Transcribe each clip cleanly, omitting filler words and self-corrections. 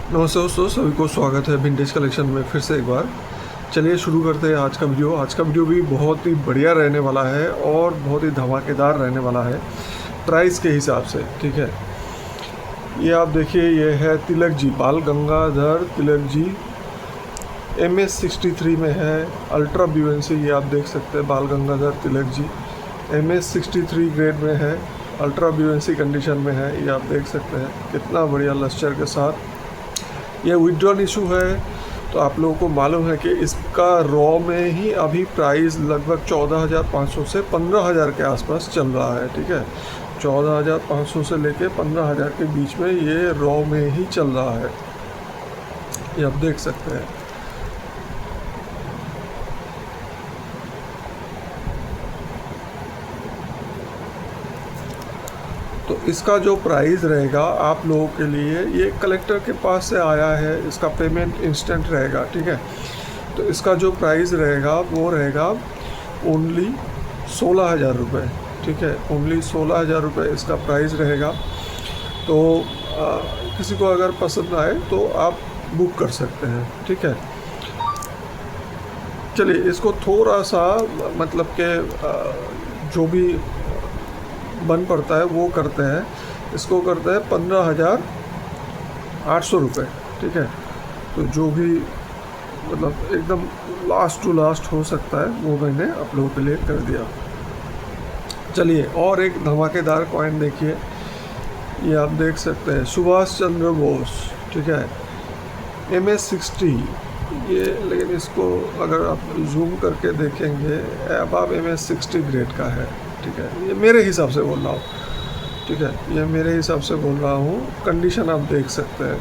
नमस्ते दोस्तों, सभी को स्वागत है विंटेज कलेक्शन में फिर से एक बार। चलिए शुरू करते हैं आज का वीडियो। आज का वीडियो भी बहुत ही बढ़िया रहने वाला है और बहुत ही धमाकेदार रहने वाला है प्राइस के हिसाब से। ठीक है, ये आप देखिए, ये है तिलक जी, बाल गंगाधर तिलक जी, MS63 में है, अल्ट्रा BUNC। ये आप देख सकते हैं, बाल गंगाधर तिलक जी MS63 ग्रेड में है, अल्ट्रा BUNC कंडीशन में है। ये आप देख सकते हैं कितना बढ़िया लस्टर के साथ। ये विड्रॉल इशू है, तो आप लोगों को मालूम है कि इसका रॉ में ही अभी प्राइस लगभग 14,500 से 15,000 के आसपास चल रहा है। ठीक है, 14,500 से लेके 15,000 के बीच में ये रॉ में ही चल रहा है। ये आप देख सकते हैं। तो इसका जो प्राइस रहेगा आप लोगों के लिए, ये कलेक्टर के पास से आया है, इसका पेमेंट इंस्टेंट रहेगा। ठीक है, तो इसका जो प्राइस रहेगा वो रहेगा ओनली 16,000 रुपये। ठीक है, ओनली 16,000 रुपये इसका प्राइस रहेगा। तो किसी को अगर पसंद आए तो आप बुक कर सकते हैं। ठीक है, चलिए इसको थोड़ा सा मतलब कि जो भी बन पड़ता है वो करते हैं। इसको करते हैं 15,800 रुपये। ठीक है, तो जो भी मतलब एकदम लास्ट टू लास्ट हो सकता है वो मैंने आप लोगों के लिए कर दिया। चलिए और एक धमाकेदार कॉइन देखिए, ये आप देख सकते हैं, सुभाष चंद्र बोस। ठीक है, MS60 ये, लेकिन इसको अगर आप जूम करके देखेंगे अब आप MS60 ग्रेड का है। ठीक है, ये मेरे हिसाब से बोल रहा हूँ। ठीक है, ये मेरे हिसाब से बोल रहा हूँ, कंडीशन आप देख सकते हैं।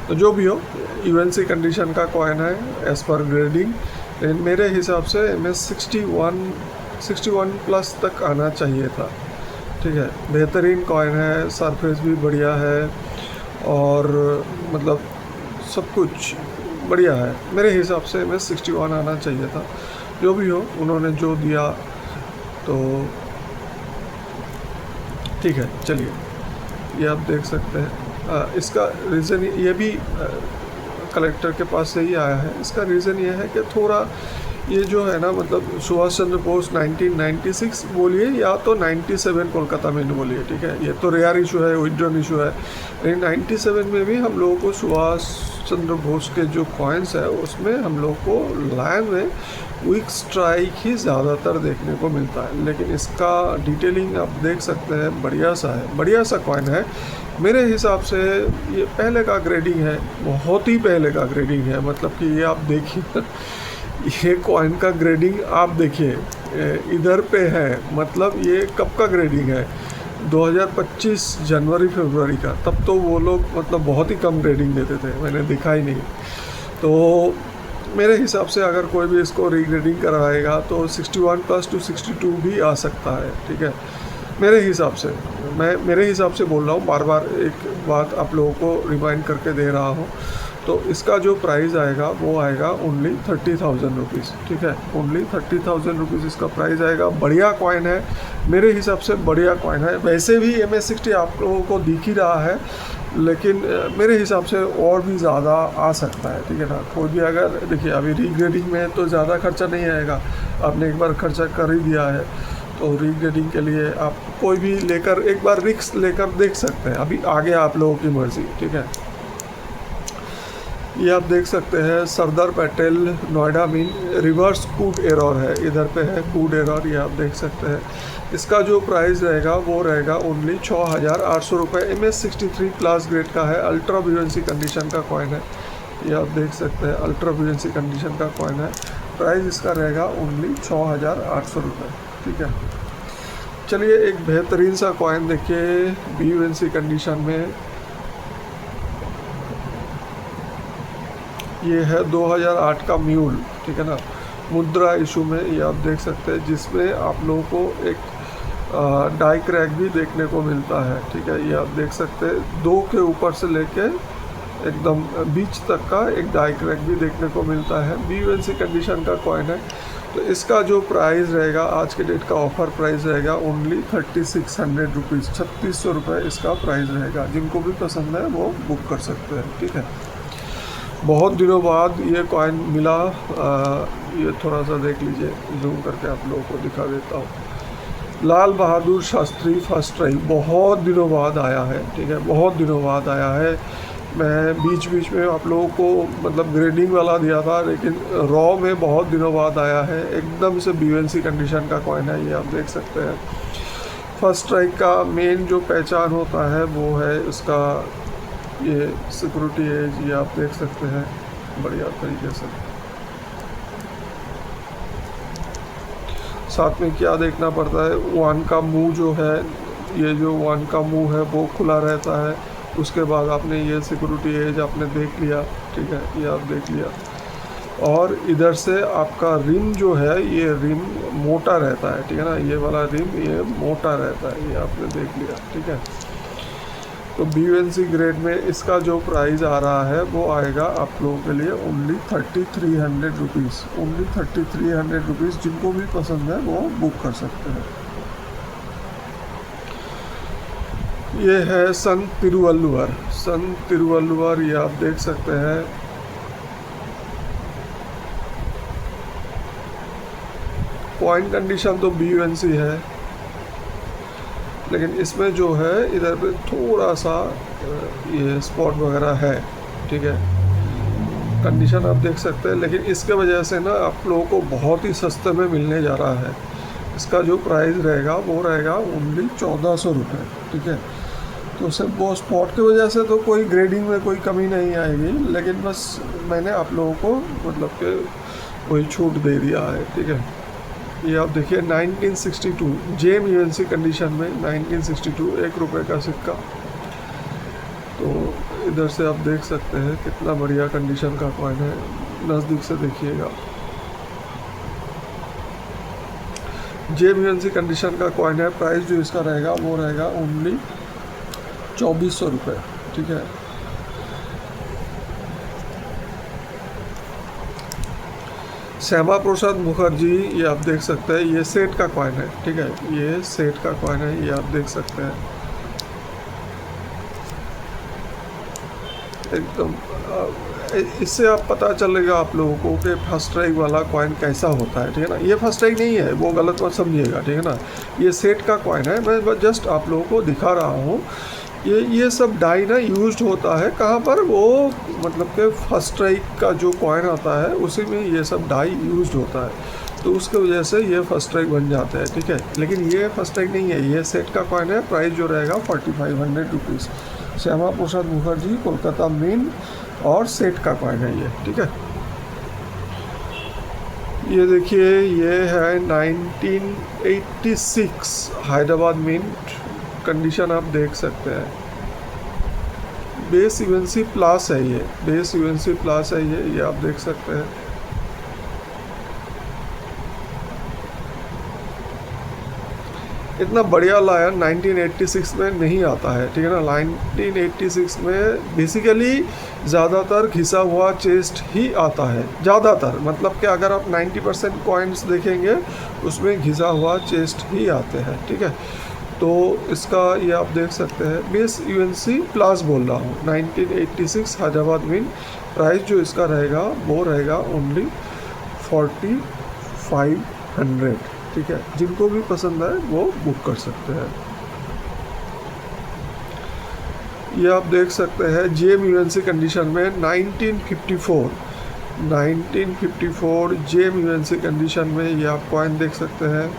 तो जो भी हो, UNC कंडीशन का कॉइन है एज़ पर ग्रेडिंग, लेकिन मेरे हिसाब से MS61 प्लस तक आना चाहिए था। ठीक है, बेहतरीन कॉइन है, सरफेस भी बढ़िया है और मतलब सब कुछ बढ़िया है। मेरे हिसाब से MS61 आना चाहिए था। जो भी हो, उन्होंने जो दिया तो ठीक है। चलिए ये आप देख सकते हैं, इसका रीज़न ये भी कलेक्टर के पास से ही आया है। इसका रीज़न ये है कि थोड़ा ये जो है ना, मतलब सुभाष चंद्र बोस 1996 बोलिए या तो 97 कोलकाता में बोलिए। ठीक है, ये तो रेयर इशू है, विड्रॉल इशू है, लेकिन 97 में भी हम लोगों को सुभाष चंद्र बोस के जो कॉइन्स है उसमें हम लोग को लाइन में क्विक स्ट्राइक ही ज़्यादातर देखने को मिलता है। लेकिन इसका डिटेलिंग आप देख सकते हैं, बढ़िया सा है, बढ़िया सा कॉइन है। मेरे हिसाब से ये पहले का ग्रेडिंग है, बहुत ही पहले का ग्रेडिंग है। मतलब कि ये आप देखिए, ये कॉइन का ग्रेडिंग आप देखिए इधर पे है, मतलब ये कब का ग्रेडिंग है, 2025 जनवरी फरवरी का। तब तो वो लोग मतलब बहुत ही कम ग्रेडिंग देते थे, मैंने देखा ही नहीं। तो मेरे हिसाब से अगर कोई भी इसको रीग्रेडिंग करवाएगा तो 61 प्लस टू 62 भी आ सकता है। ठीक है, मेरे हिसाब से, मैं मेरे हिसाब से बोल रहा हूँ, बार बार एक बात आप लोगों को रिमाइंड करके दे रहा हूँ। तो इसका जो प्राइस आएगा वो आएगा ओनली 30,000 रुपीज़। ठीक है, ओनली 30,000 रुपीज़ इसका प्राइस आएगा। बढ़िया कॉइन है, मेरे हिसाब से बढ़िया कॉइन है। वैसे भी MS60 आप लोगों को दिख ही रहा है, लेकिन मेरे हिसाब से और भी ज़्यादा आ सकता है। ठीक है ना, कोई भी अगर देखिए अभी रीग्रेडिंग में तो ज़्यादा खर्चा नहीं आएगा, आपने एक बार खर्चा कर ही दिया है, तो रीग्रेडिंग के लिए आप कोई भी लेकर एक बार रिस्क लेकर देख सकते हैं। अभी आगे आप लोगों की मर्ज़ी। ठीक है, ये आप देख सकते हैं, सरदार पटेल नोएडा मीन रिवर्स कूड एरर है, इधर पे है कूड एरर, ये आप देख सकते हैं। इसका जो प्राइस रहेगा वो रहेगा ओनली 6,800 रुपये। MS63 क्लास ग्रेड का है, अल्ट्रा BUNC कंडीशन का कॉइन है। ये आप देख सकते हैं, अल्ट्रा BUNC कंडीशन का कॉइन है। प्राइस इसका रहेगा ओनली 6,800 रुपये। ठीक है, चलिए एक बेहतरीन सा कॉइन देखिए BUNC कंडीशन में। ये है 2008 का म्यूल। ठीक है ना, मुद्रा इशू में, ये आप देख सकते हैं, जिसमें आप लोगों को एक डाई क्रैक भी देखने को मिलता है। ठीक है, ये आप देख सकते हैं, 2 के ऊपर से लेके एकदम बीच तक का एक डाई क्रैक भी देखने को मिलता है। BUNC कंडीशन का कॉइन है, तो इसका जो प्राइस रहेगा आज के डेट का ऑफ़र प्राइस रहेगा ओनली 3600 रुपीज़, 3600 रुपये इसका प्राइस रहेगा। जिनको भी पसंद है वो बुक कर सकते हैं, ठीक है। बहुत दिनों बाद ये कॉइन मिला, ये थोड़ा सा देख लीजिए, जूम करके आप लोगों को दिखा देता हूँ। लाल बहादुर शास्त्री फर्स्ट ट्राई बहुत दिनों बाद आया है, ठीक है, बहुत दिनों बाद आया है। मैं बीच बीच में आप लोगों को मतलब ग्रेडिंग वाला दिया था, लेकिन रॉ में बहुत दिनों बाद आया है। एकदम से BUNC कंडीशन का कॉइन है, ये आप देख सकते हैं। फर्स्ट स्ट्राइक का मेन जो पहचान होता है वो है उसका ये सिक्योरिटी एज, ये आप देख सकते हैं बढ़िया तरीके से। साथ में क्या देखना पड़ता है, वन का मुंह जो है, ये जो वन का मुंह है वो खुला रहता है। उसके बाद आपने ये सिक्योरिटी एज आपने देख लिया, ठीक है, ये आप देख लिया। और इधर से आपका रिम जो है, ये रिम मोटा रहता है, ठीक है ना, ये वाला रिम ये मोटा रहता है, ये आपने देख लिया, ठीक है। तो BUNC ग्रेड में इसका जो प्राइस आ रहा है वो आएगा आप लोगों के लिए ओनली 3300 रुपीज़, ओनली 3300 रुपीज़। जिनको भी पसंद है वो बुक कर सकते हैं। ये है संत तिरुवल्लुवर, संत तिरुवल्लुवर, ये आप देख सकते हैं। कॉइन कंडीशन तो BUNC है, लेकिन इसमें जो है इधर पे थोड़ा सा ये स्पॉट वगैरह है, ठीक है। कंडीशन आप देख सकते हैं, लेकिन इसके वजह से ना आप लोगों को बहुत ही सस्ते में मिलने जा रहा है। इसका जो प्राइस रहेगा वो रहेगा ओनली 1400 रुपये, ठीक है। तो सिर्फ वो स्पॉट की वजह से तो कोई ग्रेडिंग में कोई कमी नहीं आएगी, लेकिन बस मैंने आप लोगों को मतलब कि वही छूट दे दिया है, ठीक है। ये आप देखिए 1962 JMUNC कंडीशन में 1962 ₹1 का सिक्का। तो इधर से आप देख सकते हैं कितना बढ़िया कंडीशन का कॉइन है, नज़दीक से देखिएगा। JMUNC कंडीशन का कॉइन है। प्राइस जो इसका रहेगा वो रहेगा ओनली 2400 रुपये, ठीक है। श्यामा प्रसाद मुखर्जी, ये आप देख सकते हैं, ये सेट का कॉइन है, ठीक है, ये सेट का कॉइन है, ये आप देख सकते हैं। एकदम इससे आप पता चलेगा आप लोगों को कि फर्स्ट स्ट्राइक वाला कॉइन कैसा होता है, ठीक है ना। ये फर्स्ट स्ट्राइक नहीं है, वो गलत मत समझिएगा, ठीक है ना। ये सेट का कॉइन है, मैं बस जस्ट आप लोगों को दिखा रहा हूँ। ये सब डाई ना यूज्ड होता है कहाँ पर, वो मतलब कि फर्स्ट स्ट्राइक का जो कॉइन आता है उसी में ये सब डाई यूज्ड होता है, तो उसके वजह से ये फर्स्ट स्ट्राइक बन जाते हैं, ठीक है। लेकिन ये फर्स्ट स्ट्राइक नहीं है, ये सेट का कॉइन है। प्राइस जो रहेगा 4500 रुपीज़। श्यामा प्रसाद मुखर्जी कोलकाता मिंट और सेट का कॉइन है ये, ठीक है। ये देखिए, ये है 1986 हैदराबाद मिंट कंडीशन, आप देख सकते हैं। बेस UNC प्लस है ये, बेस UNC प्लस है ये आप देख सकते हैं। इतना बढ़िया लायन 1986 में नहीं आता है, ठीक है ना। 1986 में बेसिकली ज़्यादातर घिसा हुआ चेस्ट ही आता है, ज़्यादातर मतलब कि अगर आप 90% कॉइन्स देखेंगे उसमें घिसा हुआ चेस्ट ही आते हैं, ठीक है। तो इसका ये आप देख सकते हैं, बेस UNC प्लस बोल रहा हूँ, 1986 हैदराबाद मिंट। प्राइस जो इसका रहेगा वो रहेगा ओनली 4500, ठीक है। जिनको भी पसंद है वो बुक कर सकते हैं। ये आप देख सकते हैं JMUNC कंडीशन में 1954 JMUNC कंडीशन में ये आप कॉइन देख सकते हैं।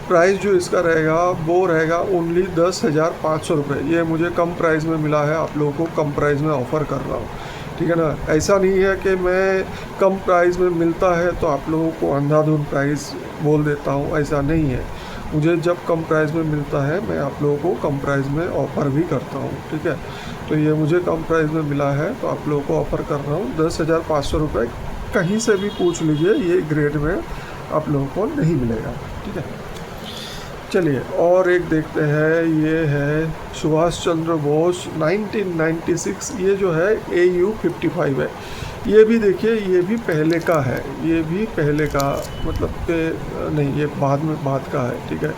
प्राइस जो इसका रहेगा वो रहेगा ओनली 10,500 रुपये। ये मुझे कम प्राइस में मिला है, आप लोगों को कम प्राइस में ऑफ़र कर रहा हूँ, ठीक है ना। ऐसा नहीं है कि मैं कम प्राइस में मिलता है तो आप लोगों को अंधाधुंध प्राइस बोल देता हूँ, ऐसा नहीं है। मुझे जब कम प्राइस में मिलता है मैं आप लोगों को कम प्राइस में ऑफ़र भी करता हूँ, ठीक है। तो ये मुझे कम प्राइस में मिला है तो आप लोगों को ऑफ़र कर रहा हूँ 10,500 रुपये। कहीं से भी पूछ लीजिए, ये ग्रेड में आप लोगों को नहीं मिलेगा, ठीक है। चलिए और एक देखते हैं, ये है सुभाष चंद्र बोस 1996, ये जो है AU-55 है। ये भी देखिए, ये भी पहले का है, ये भी पहले का मतलब कि नहीं, ये बाद का है, ठीक है।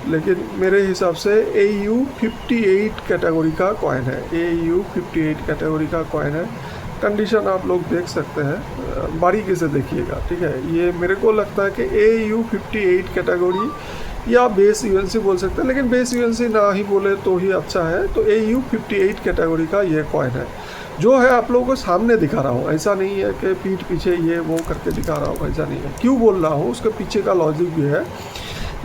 लेकिन मेरे हिसाब से AU-58 कैटेगरी का कॉइन है, AU-58 कैटेगरी का कॉइन है। कंडीशन आप लोग देख सकते हैं, बारीकी से देखिएगा, ठीक है। ये मेरे को लगता है कि AU-58 कैटेगरी या बेस यूएनसी बोल सकते हैं, लेकिन बेस यूएनसी ना ही बोले तो ही अच्छा है। तो AU-58 कैटेगरी का ये कॉइन है, जो है आप लोगों को सामने दिखा रहा हूँ। ऐसा नहीं है कि पीठ पीछे ये वो करके दिखा रहा हूँ, ऐसा नहीं है। क्यों बोल रहा हूँ, उसके पीछे का लॉजिक भी है।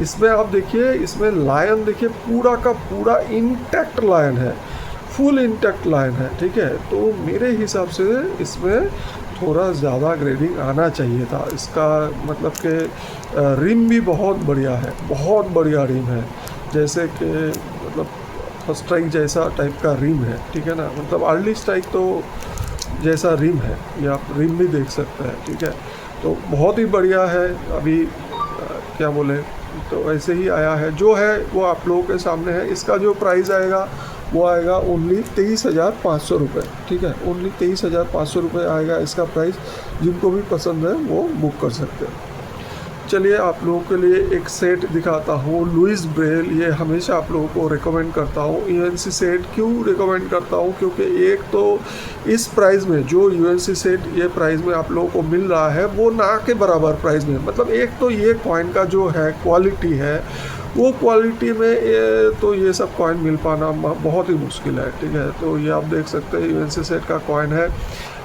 इसमें आप देखिए, इसमें लायन देखिए, पूरा का पूरा इंटैक्ट लायन है, फुल इंटैक्ट लायन है, ठीक है। तो मेरे हिसाब से इसमें थोड़ा ज़्यादा ग्रेडिंग आना चाहिए था। इसका मतलब कि रिम भी बहुत बढ़िया है, बहुत बढ़िया रिम है, जैसे कि मतलब फर्स्ट स्ट्राइक जैसा टाइप का रिम है, ठीक है ना। मतलब अर्ली स्ट्राइक तो जैसा रिम है, ये आप रिम भी देख सकते हैं, ठीक है। तो बहुत ही बढ़िया है। अभी क्या बोले, तो ऐसे ही आया है, जो है वो आप लोगों के सामने है। इसका जो प्राइस आएगा वो आएगा ओनली 23,500 रुपये, ठीक है। ओनली 23,500 रुपये आएगा इसका प्राइस। जिनको भी पसंद है वो बुक कर सकते हैं। चलिए आप लोगों के लिए एक सेट दिखाता हूँ, लुइस ब्रेल। ये हमेशा आप लोगों को रिकमेंड करता हूँ। यूएनसी सेट क्यों रिकमेंड करता हूँ, क्योंकि एक तो इस प्राइस में जो यूएनसी सेट ये प्राइस में आप लोगों को मिल रहा है, वो ना के बराबर प्राइस में। मतलब एक तो ये कॉइन का जो है क्वालिटी है, वो क्वालिटी में तो ये सब कॉइन मिल पाना बहुत ही मुश्किल है, ठीक है। तो ये आप देख सकते हैं यूएनसी सेट का कॉइन है।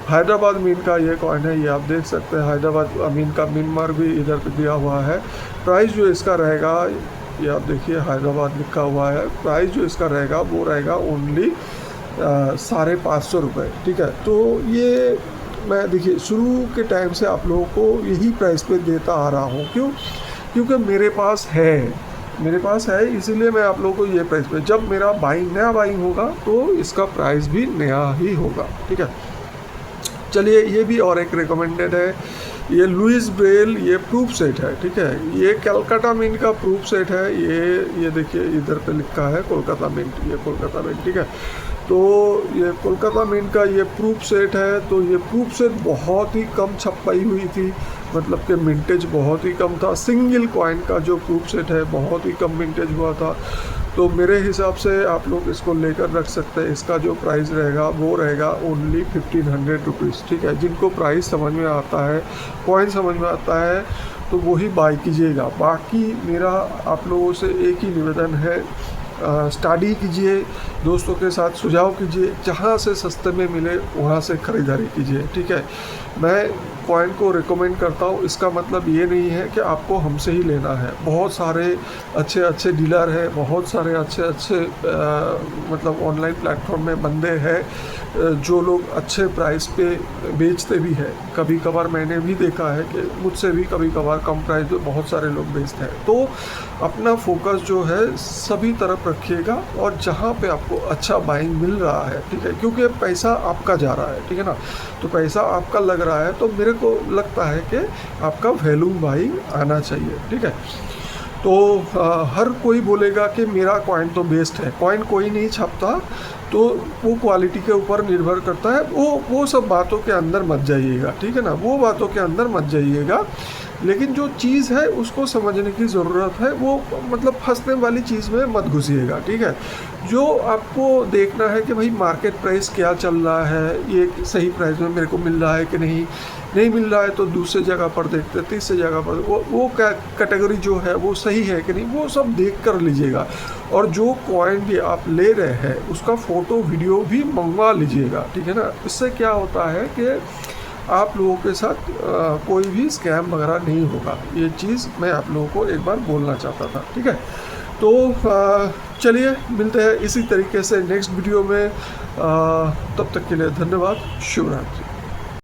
हैदराबाद मीन का ये कॉइन है, ये आप देख सकते हैं। हैदराबाद मीन का मीन मार्क भी इधर पे दिया हुआ है। प्राइस जो इसका रहेगा, ये आप देखिए हैदराबाद लिखा हुआ है। प्राइस जो इसका रहेगा वो रहेगा ओनली 550 रुपये, ठीक है। तो ये मैं देखिए शुरू के टाइम से आप लोगों को यही प्राइस पे देता आ रहा हूँ। क्यों? क्योंकि मेरे पास है, इसीलिए मैं आप लोगों को ये प्राइस पे, जब मेरा नया बाइंग होगा तो इसका प्राइस भी नया ही होगा, ठीक है। चलिए ये भी और एक रिकमेंडेड है, ये लुइस ब्रेल, ये प्रूफ सेट है, ठीक है। ये कलकत्ता मिंट का प्रूफ सेट है। ये देखिए इधर पे लिखा है कोलकाता मिंट, ये कोलकाता मिंट, ठीक है। तो ये कोलकाता मिंट का ये प्रूफ सेट है। तो ये प्रूफ सेट बहुत ही कम छपाई हुई थी, मतलब कि मिंटेज बहुत ही कम था। सिंगल कॉइन का जो प्रूफ सेट है बहुत ही कम मिंटेज हुआ था। तो मेरे हिसाब से आप लोग इसको लेकर रख सकते हैं। इसका जो प्राइस रहेगा वो रहेगा ओनली 1500 रुपीज़, ठीक है। जिनको प्राइस समझ में आता है, कॉइन समझ में आता है, तो वही बाय कीजिएगा। बाकी मेरा आप लोगों से एक ही निवेदन है, स्टडी कीजिए, दोस्तों के साथ सुझाव कीजिए, जहाँ से सस्ते में मिले वहाँ से ख़रीदारी कीजिए, ठीक है। मैं कॉइन को रिकमेंड करता हूँ, इसका मतलब ये नहीं है कि आपको हमसे ही लेना है। बहुत सारे अच्छे डीलर हैं, बहुत सारे अच्छे मतलब ऑनलाइन प्लेटफॉर्म में बंदे हैं जो लोग अच्छे प्राइस पे बेचते भी हैं। कभी कभार मैंने भी देखा है कि मुझसे भी कभी कभार कम प्राइस पे बहुत सारे लोग बेचते हैं। तो अपना फोकस जो है सभी तरफ रखिएगा, और जहाँ पे आपको अच्छा बाइंग मिल रहा है, ठीक है, क्योंकि पैसा आपका जा रहा है, ठीक है ना। तो पैसा आपका लग रहा है, तो मेरे को लगता है कि आपका वैल्यू बाइंग आना चाहिए, ठीक है। तो हर कोई बोलेगा कि मेरा कॉइन तो बेस्ट है, कॉइन कोई नहीं छापता, तो वो क्वालिटी के ऊपर निर्भर करता है। वो सब बातों के अंदर मत जाइएगा, ठीक है ना, वो बातों के अंदर मत जाइएगा। लेकिन जो चीज़ है उसको समझने की ज़रूरत है, वो मतलब फंसने वाली चीज़ में मत घुसिएगा, ठीक है। जो आपको देखना है कि भाई मार्केट प्राइस क्या चल रहा है, ये सही प्राइस में मेरे को मिल रहा है कि नहीं मिल रहा है, तो दूसरे जगह पर देखते, तीसरे जगह पर वो कैटेगरी जो है वो सही है कि नहीं, वो सब देख कर लीजिएगा। और जो कॉइन भी आप ले रहे हैं उसका फ़ोटो वीडियो भी मंगवा लीजिएगा, ठीक है ना। इससे क्या होता है कि आप लोगों के साथ कोई भी स्कैम वगैरह नहीं होगा। ये चीज़ मैं आप लोगों को एक बार बोलना चाहता था, ठीक है। तो चलिए मिलते हैं इसी तरीके से नेक्स्ट वीडियो में। तब तक के लिए धन्यवाद। शुभ रात्रि।